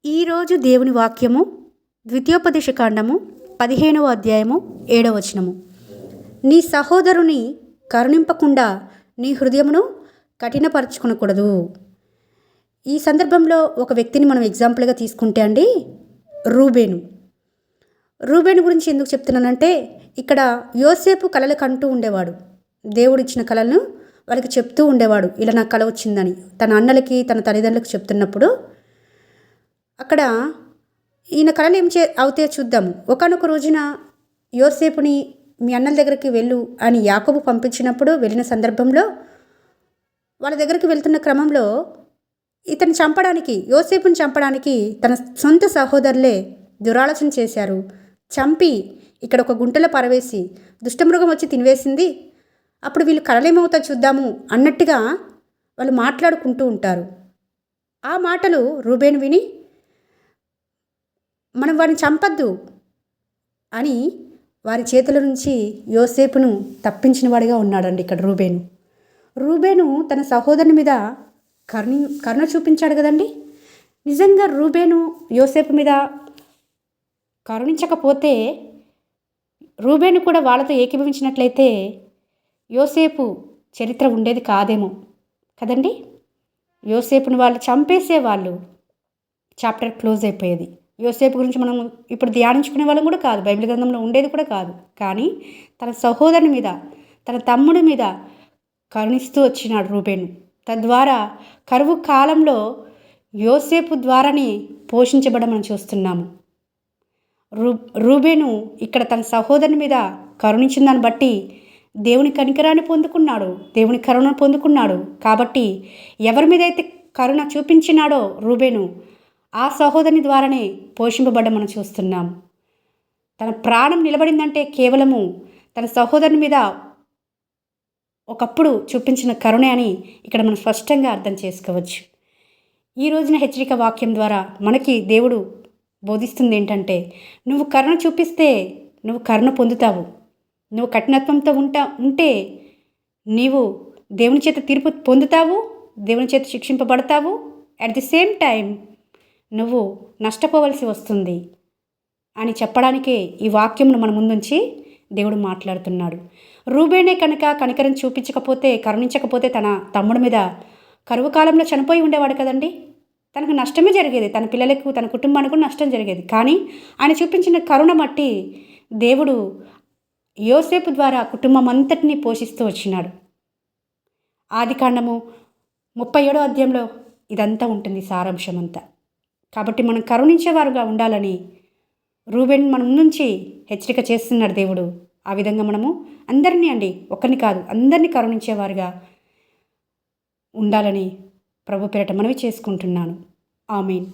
ఈరోజు దేవుని వాక్యము ద్వితీయోపదేశకాండము 15వ అధ్యాయము 7వ వచనము. నీ సహోదరుని కరుణింపకుండా నీ హృదయమును కఠినపరచుకొనకూడదు. ఈ సందర్భంలో ఒక వ్యక్తిని మనం ఎగ్జాంపుల్గా తీసుకుంటే అండి, రూబేను గురించి ఎందుకు చెప్తున్నానంటే, ఇక్కడ యోసేపు కలలు కంటూ ఉండేవాడు. దేవుడిచ్చిన కళలను వాళ్ళకి చెప్తూ ఉండేవాడు. ఇలా నాకు కళ వచ్చిందని తన అన్నలకి తన తల్లిదండ్రులకు చెప్తున్నప్పుడు అక్కడ ఈయన కళలు ఏం అవుతాయో చూద్దాము. ఒకానొక రోజున యోసేపుని మీ అన్నల దగ్గరికి వెళ్ళు అని యాకోబు పంపించినప్పుడు వెళ్ళిన సందర్భంలో వాళ్ళ దగ్గరికి వెళ్తున్న క్రమంలో యోసేపుని చంపడానికి తన సొంత సహోదరులే దురాలోచన చేశారు. చంపి ఇక్కడ ఒక గుంటలో పరవేసి దుష్టమృగం వచ్చి తినివేసింది. అప్పుడు వీళ్ళు కళలేమవుతా చూద్దాము అన్నట్టుగా వాళ్ళు మాట్లాడుకుంటూ ఉంటారు. ఆ మాటలు రూబేను విని, మనం వారిని చంపద్దు అని వారి చేతుల నుంచి యోసేపును తప్పించిన వాడిగా ఉన్నాడండి ఇక్కడ రూబేను తన సహోదరుని మీద కరుణ చూపించాడు కదండి. నిజంగా రూబేను యోసేపు మీద కరుణించకపోతే, రూబేను కూడా వాళ్ళతో ఏకీభవించినట్లయితే యోసేపు చరిత్ర ఉండేది కాదేమో కదండి. యోసేపుని వాళ్ళు చంపేసేవాళ్ళు, చాప్టర్ క్లోజ్ అయిపోయేది. యోసేపు గురించి మనం ఇప్పుడు ధ్యానించుకునే వాళ్ళం కూడా కాదు, బైబిల్ గ్రంథంలో ఉండేది కూడా కాదు. కానీ తన సహోదరుని మీద, తన తమ్ముడి మీద కరుణిస్తూ వచ్చినాడు రూబేను. తద్వారా కరువు కాలంలో యోసేపు ద్వారానే పోషించబడడం మనం చూస్తున్నాము. రూబేను ఇక్కడ తన సహోదరుని మీద కరుణించిన దాన్ని బట్టి దేవుని కనికరాన్ని పొందుకున్నాడు, దేవుని కరుణ పొందుకున్నాడు. కాబట్టి ఎవరి మీద అయితే కరుణ చూపించినాడో రూబేను, ఆ సహోదరుని ద్వారానే పోషింపబడ్డ మనం చూస్తున్నాం. తన ప్రాణం నిలబడిందంటే కేవలము తన సహోదరుని మీద ఒకప్పుడు చూపించిన కరుణే అని ఇక్కడ మనం స్పష్టంగా అర్థం చేసుకోవచ్చు. ఈ రోజున హెచ్చరిక వాక్యం ద్వారా మనకి దేవుడు బోధిస్తుంది ఏంటంటే, నువ్వు కరుణ చూపిస్తే నువ్వు కరుణ పొందుతావు. నువ్వు కఠినత్వంతో ఉంటే నీవు దేవుని చేత తీర్పు పొందుతావు, దేవుని చేత శిక్షింపబడతావు. అట్ ది సేమ్ టైం నువ్వు నష్టపోవలసి వస్తుంది అని చెప్పడానికే ఈ వాక్యంను మన ముందుంచి దేవుడు మాట్లాడుతున్నాడు. రూబేనే కనుక కనికరం చూపించకపోతే, కరుణించకపోతే తన తమ్ముడి మీద కరువు కాలంలో చనిపోయి ఉండేవాడు కదండి. తనకు నష్టమే జరిగేది, తన పిల్లలకు తన కుటుంబానికి కూడా నష్టం జరిగేది. కానీ ఆయన చూపించిన కరుణ మట్టి దేవుడు యోసేపు ద్వారా కుటుంబం అంతటినీ పోషిస్తూ వచ్చినాడు. ఆదికాండము 37వ అధ్యాయంలో ఇదంతా ఉంటుంది, సారాంశం అంతా. కాబట్టి మనం కరుణించేవారుగా ఉండాలని రూబేన్ మనం నుంచి హెచ్చరిక చేస్తున్నాడు దేవుడు. ఆ విధంగా మనము అందరినీ ఒక్కరిని కాదు అందరినీ కరుణించేవారుగా ఉండాలని ప్రభు పేరట మనవి చేసుకుంటున్నాను. ఆమేన్.